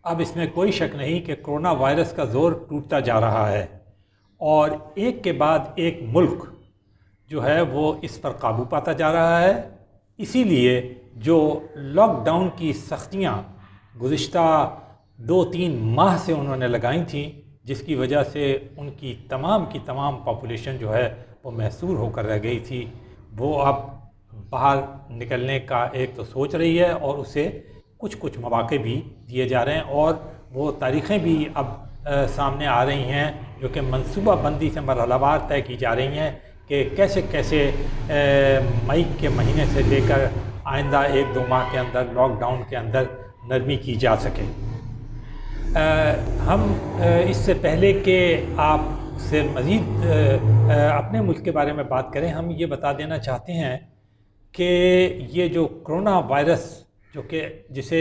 اب اس میں کوئی شک نہیں کہ کرونا وائرس کا زور ٹوٹتا جا رہا ہے اور ایک کے بعد ایک ملک جو ہے وہ اس پر قابو پاتا جا رہا ہے۔ اسی لیے جو لاک ڈاؤن کی سختیاں گزشتہ 2-3 ماہ سے انہوں نے لگائی تھیں، جس کی وجہ سے ان کی تمام پاپولیشن جو ہے وہ محصور ہو کر رہ گئی تھی، وہ اب باہر نکلنے کا ایک تو سوچ رہی ہے اور اسے کچھ مواقع بھی دیے جا رہے ہیں، اور وہ تاریخیں بھی اب سامنے آ رہی ہیں جو کہ منصوبہ بندی سے مرحلہ وار طے کی جا رہی ہیں کہ کیسے مئی کے مہینے سے لے کر آئندہ 1-2 ماہ کے اندر لاک ڈاؤن کے اندر نرمی کی جا سکے۔ ہم اس سے پہلے کہ آپ سے مزید اپنے ملک کے بارے میں بات کریں، ہم یہ بتا دینا چاہتے ہیں کہ یہ جو کرونا وائرس جو کہ جسے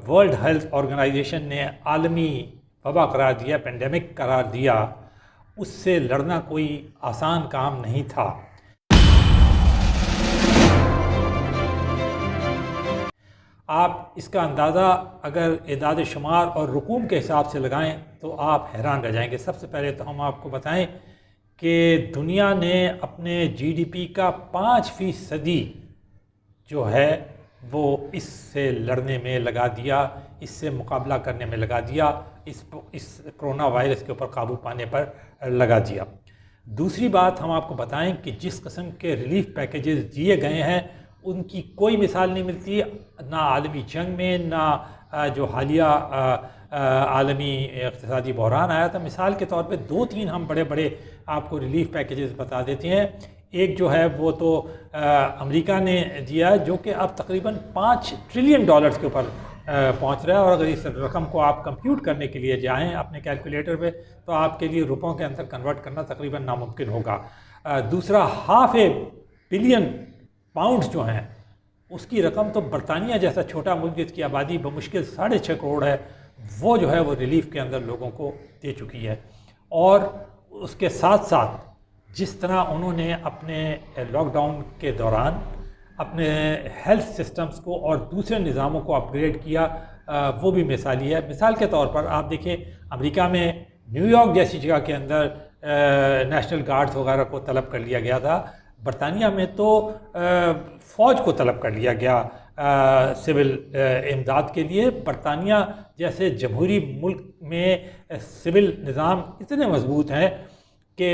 ورلڈ ہیلتھ آرگنائزیشن نے عالمی وبا قرار دیا، پینڈیمک قرار دیا، اس سے لڑنا کوئی آسان کام نہیں تھا۔ آپ اس کا اندازہ اگر اعداد شمار اور رقوم کے حساب سے لگائیں تو آپ حیران رہ جائیں گے۔ سب سے پہلے تو ہم آپ کو بتائیں کہ دنیا نے اپنے GDP کا 5% جو ہے وہ اس سے لڑنے میں لگا دیا، اس سے مقابلہ کرنے میں لگا دیا، اس کرونا وائرس کے اوپر قابو پانے پر لگا دیا۔ دوسری بات ہم آپ کو بتائیں کہ جس قسم کے ریلیف پیکیجز دیے گئے ہیں ان کی کوئی مثال نہیں ملتی، نہ عالمی جنگ میں، نہ جو حالیہ عالمی اقتصادی بحران آیا تھا۔ مثال کے طور پہ 2-3 ہم بڑے آپ کو ریلیف پیکیجز بتا دیتے ہیں۔ ایک جو ہے وہ تو امریکہ نے دیا ہے جو کہ اب تقریباً $5 ٹریلین کے اوپر پہنچ رہا ہے، اور اگر اس رقم کو آپ کمپیوٹ کرنے کے لیے جائیں اپنے کیلکولیٹر پہ تو آپ کے لیے روپوں کے اندر کنورٹ کرنا تقریباً ناممکن ہوگا۔ دوسرا £500 بلین جو ہیں اس کی رقم تو برطانیہ جیسا چھوٹا ملک جس کی آبادی بمشکل 6.5 کروڑ ہے، وہ جو ہے وہ ریلیف کے اندر لوگوں کو دے چکی ہے۔ اور اس کے ساتھ ساتھ جس طرح انہوں نے اپنے لاک ڈاؤن کے دوران اپنے ہیلتھ سسٹمز کو اور دوسرے نظاموں کو اپ گریڈ کیا، وہ بھی مثالی ہے۔ مثال کے طور پر آپ دیکھیں امریکہ میں نیو یارک جیسی جگہ کے اندر نیشنل گارڈز وغیرہ کو طلب کر لیا گیا تھا، برطانیہ میں تو فوج کو طلب کر لیا گیا سول امداد کے لیے۔ برطانیہ جیسے جمہوری ملک میں سول نظام اتنے مضبوط ہیں کہ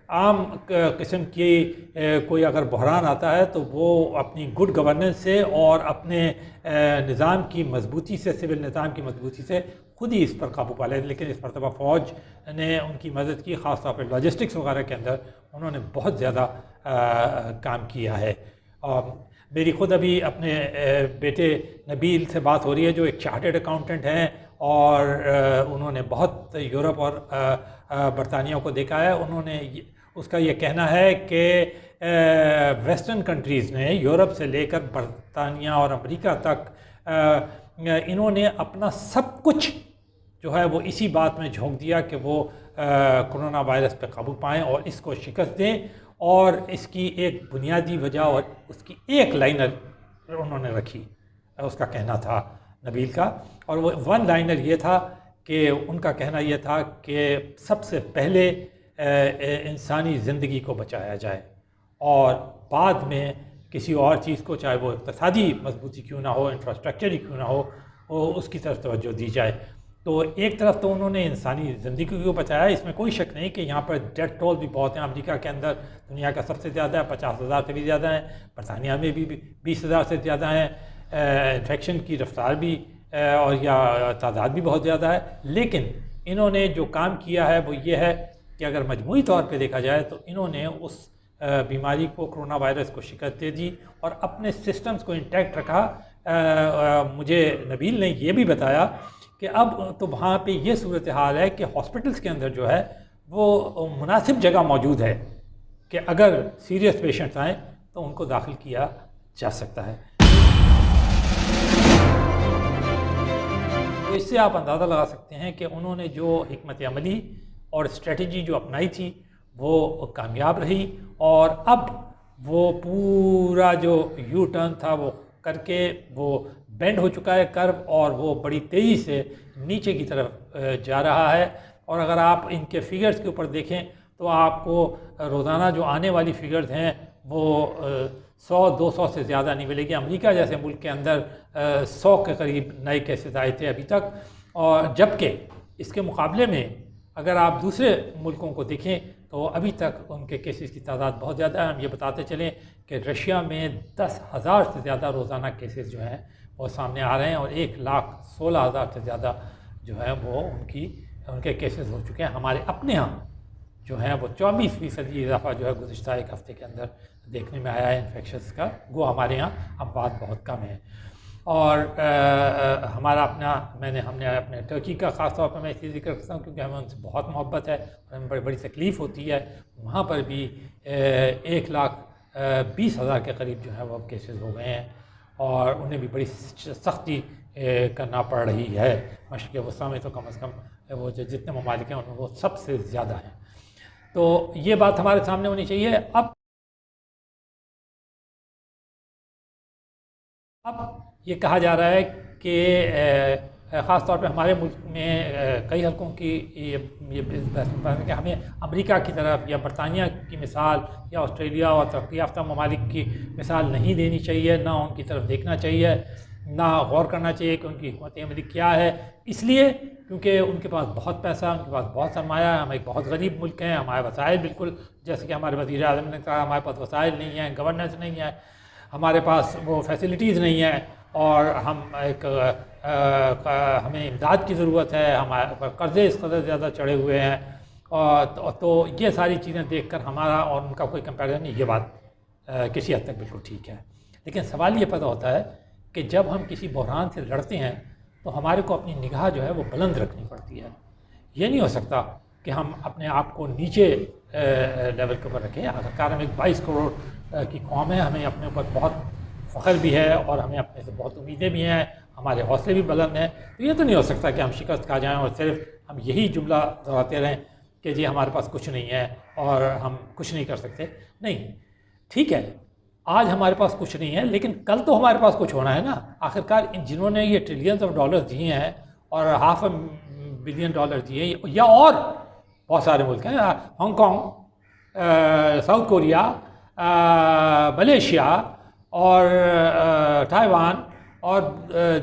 عام قسم کی کوئی اگر بحران آتا ہے تو وہ اپنی گڈ گورننس سے اور اپنے نظام کی مضبوطی سے، سول نظام کی مضبوطی سے خود ہی اس پر قابو پا لے، لیکن اس مرتبہ فوج نے ان کی مدد کی، خاص طور پہ لاجسٹکس وغیرہ کے اندر انہوں نے بہت زیادہ کام کیا ہے۔ میری خود ابھی اپنے بیٹے نبیل سے بات ہو رہی ہے جو ایک چارٹرڈ اکاؤنٹنٹ ہیں، اور انہوں نے بہت یورپ اور برطانیہ کو دیکھا ہے۔ انہوں نے اس کا یہ کہنا ہے کہ ویسٹرن کنٹریز نے یورپ سے لے کر برطانیہ اور امریکہ تک انہوں نے اپنا سب کچھ جو ہے وہ اسی بات میں جھونک دیا کہ وہ کرونا وائرس پہ قابو پائیں اور اس کو شکست دیں، اور اس کی ایک بنیادی وجہ اور اس کی ایک لائنر انہوں نے رکھی، اس کا کہنا تھا نبیل کا، اور وہ 1 لائنر یہ تھا کہ ان کا کہنا یہ تھا کہ سب سے پہلے انسانی زندگی کو بچایا جائے اور بعد میں کسی اور چیز کو، چاہے وہ اقتصادی مضبوطی کیوں نہ ہو، انفراسٹرکچر ہی کیوں نہ ہو، اس کی طرف توجہ دی جائے۔ تو ایک طرف تو انہوں نے انسانی زندگی کو بچایا، اس میں کوئی شک نہیں کہ یہاں پر ڈیتھ ٹول بھی بہت ہیں۔ امریکہ کے اندر دنیا کا سب سے زیادہ ہے، 50,000 سے بھی زیادہ ہیں، برطانیہ میں بھی 20,000 سے زیادہ ہیں، انفیکشن کی رفتار بھی اور یا تعداد بھی بہت زیادہ ہے۔ لیکن انہوں نے جو کام کیا ہے وہ یہ ہے کہ اگر مجموعی طور پہ دیکھا جائے تو انہوں نے اس بیماری کو، کرونا وائرس کو شکست دے دی اور اپنے سسٹمز کو انٹیکٹ رکھا۔ مجھے نبیل نے یہ بھی بتایا کہ اب تو وہاں پہ یہ صورتحال ہے کہ ہاسپٹلس کے اندر جو ہے وہ مناسب جگہ موجود ہے کہ اگر سیریس پیشنٹس آئیں تو ان کو داخل کیا جا سکتا ہے۔ تو اس سے آپ اندازہ لگا سکتے ہیں کہ انہوں نے جو حکمت عملی اور اسٹریٹجی جو اپنائی تھی وہ کامیاب رہی، اور اب وہ پورا جو یو ٹرن تھا وہ کر کے وہ بینڈ ہو چکا ہے کرو اور وہ بڑی تیزی سے نیچے کی طرف جا رہا ہے. اور اگر آپ ان کے فگرز کے اوپر دیکھیں تو آپ کو روزانہ جو آنے والی فگرز ہیں وہ 100-200 سے زیادہ نہیں ملے گی. امریکہ جیسے ملک کے اندر 100 کے قریب نئے کیسز آئے تھے ابھی تک، اور جبکہ اس کے مقابلے میں اگر آپ دوسرے ملکوں کو دیکھیں تو ابھی تک ان کے کیسز کی تعداد بہت زیادہ ہے. ہم یہ بتاتے چلیں کہ رشیا میں 10,000 سے زیادہ روزانہ کیسز جو ہیں وہ سامنے آ رہے ہیں، اور 1,16,000 سے زیادہ جو ہے وہ ان کے کیسز ہو چکے ہیں. ہمارے اپنے ہاں جو ہیں وہ 24% اضافہ جو ہے گزشتہ ایک ہفتے کے اندر دیکھنے میں آیا ہے انفیکشنز کا. وہ ہمارے یہاں اموات بہت کم ہیں. اور ہمارا ہم نے اپنے ترکی کا خاص طور پر میں اس لیے ذکر کرتا ہوں کیونکہ ہمیں ان سے بہت محبت ہے اور ہمیں بڑی تکلیف ہوتی ہے. وہاں پر بھی 1,20,000 کے قریب جو ہے وہ کیسز ہو گئے ہیں، اور انہیں بھی بڑی سختی کرنا پڑ رہی ہے. مشرق وسطیٰ میں تو کم از کم وہ جتنے ممالک ہیں ان میں وہ سب سے زیادہ ہیں. تو یہ بات ہمارے سامنے ہونی چاہیے. اب یہ کہا جا رہا ہے کہ خاص طور پہ ہمارے ملک میں کئی حلقوں کی یہ کہ ہمیں امریکہ کی طرف یا برطانیہ کی مثال یا آسٹریلیا اور ترقی یافتہ ممالک کی مثال نہیں دینی چاہیے، نہ ان کی طرف دیکھنا چاہیے، نہ غور کرنا چاہیے کہ ان کی حکمت عملی کیا ہے. اس لیے کیونکہ ان کے پاس بہت پیسہ، ان کے پاس بہت سرمایہ ہے. ہم ایک بہت غریب ملک ہیں. ہمارے وسائل بالکل جیسے کہ ہمارے وزیر اعظم نے کہا ہمارے پاس وسائل نہیں ہیں، گورننس نہیں ہے، ہمارے پاس وہ فیسلٹیز نہیں ہیں، اور ہمیں امداد کی ضرورت ہے. ہمارے پر قرضے اس قدر زیادہ چڑھے ہوئے ہیں. تو یہ ساری چیزیں دیکھ کر ہمارا اور ان کا کوئی کمپیریزن نہیں. یہ بات کسی حد تک بالکل ٹھیک ہے. لیکن سوال یہ پیدا ہوتا ہے کہ جب ہم کسی بحران سے لڑتے ہیں تو ہمارے کو اپنی نگاہ جو ہے وہ بلند رکھنی پڑتی ہے. یہ نہیں ہو سکتا کہ ہم اپنے آپ کو نیچے لیول کے اوپر رکھیں. آخرکار ہم ایک 22 کروڑ کی قوم ہے. ہمیں اپنے اوپر بہت فخر بھی ہے اور ہمیں اپنے سے بہت امیدیں بھی ہیں، ہمارے حوصلے بھی بلند ہیں. تو یہ تو نہیں ہو سکتا کہ ہم شکست کھا جائیں اور صرف ہم یہی جملہ دہراتے رہیں کہ جی ہمارے پاس کچھ نہیں ہے اور ہم کچھ نہیں کر سکتے. نہیں، ٹھیک ہے آج ہمارے پاس کچھ نہیں ہے، لیکن کل تو ہمارے پاس کچھ ہونا ہے نا. آخرکار جنہوں نے یہ ٹریلینز آف ڈالرز دیے ہیں اور $500 بلین دیے ہیں، یا اور بہت سارے ملک ہیں، Hong Kong, South Korea, Malaysia اور تائیوان اور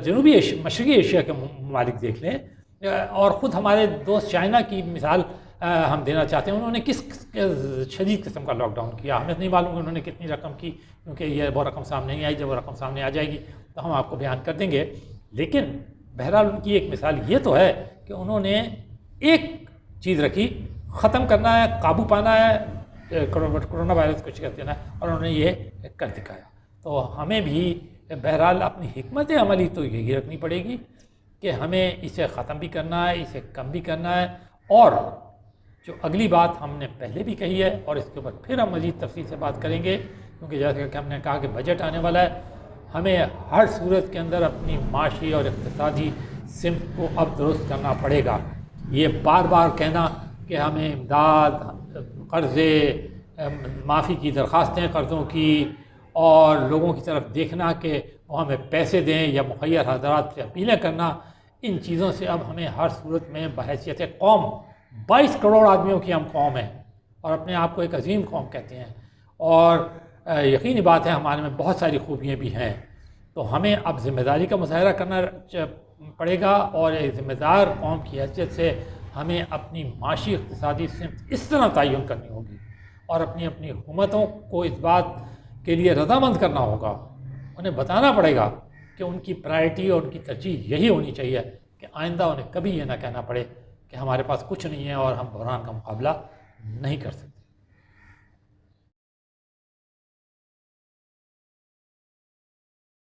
جنوبی مشرقی ایشیا کے ممالک دیکھ لیں، اور خود ہمارے دوست چائنا کی مثال ہم دینا چاہتے ہیں. انہوں نے کس شدید قسم کا لاک ڈاؤن کیا. ہمیں نہیں معلوم کہ انہوں نے کتنی رقم کی، کیونکہ یہ وہ رقم سامنے نہیں آئی. جب وہ رقم سامنے آ جائے گی تو ہم آپ کو بیان کر دیں گے. لیکن بہرحال ان کی ایک مثال یہ تو ہے کہ انہوں نے ایک چیز رکھی، ختم کرنا ہے، قابو پانا ہے، کرونا وائرس کو شکست دینا ہے، اور انہوں نے یہ کر دکھایا. تو ہمیں بھی بہرحال اپنی حکمت عملی تو یہی رکھنی پڑے گی کہ ہمیں اسے ختم بھی کرنا ہے، اسے کم بھی کرنا ہے. اور جو اگلی بات ہم نے پہلے بھی کہی ہے اور اس کے اوپر پھر ہم مزید تفصیل سے بات کریں گے، کیونکہ جیسے کہ ہم نے کہا کہ بجٹ آنے والا ہے، ہمیں ہر صورت کے اندر اپنی معاشی اور اقتصادی سمت کو اب درست کرنا پڑے گا. یہ بار بار کہنا کہ ہمیں امداد، قرضے، معافی کی درخواستیں قرضوں کی، اور لوگوں کی طرف دیکھنا کہ وہ ہمیں پیسے دیں یا مخیر حضرات سے اپیلیں کرنا، ان چیزوں سے اب ہمیں ہر صورت میں بحیثیت قوم، 22 کروڑ آدمیوں کی ہم قوم ہیں اور اپنے آپ کو ایک عظیم قوم کہتے ہیں، اور یقینی بات ہے ہمارے میں بہت ساری خوبیاں بھی ہیں. تو ہمیں اب ذمہ داری کا مظاہرہ کرنا پڑے گا، اور ایک ذمہ دار قوم کی حیثیت سے ہمیں اپنی معاشی اقتصادی سمت اس طرح تعین کرنی ہوگی، اور اپنی حکومتوں کو اس بات کے لیے رضامند کرنا ہوگا. انہیں بتانا پڑے گا کہ ان کی پرائرٹی اور ان کی ترجیح یہی ہونی چاہیے کہ آئندہ انہیں کبھی یہ نہ کہنا پڑے کہ ہمارے پاس کچھ نہیں ہے اور ہم بحران کا مقابلہ نہیں کر سکتے.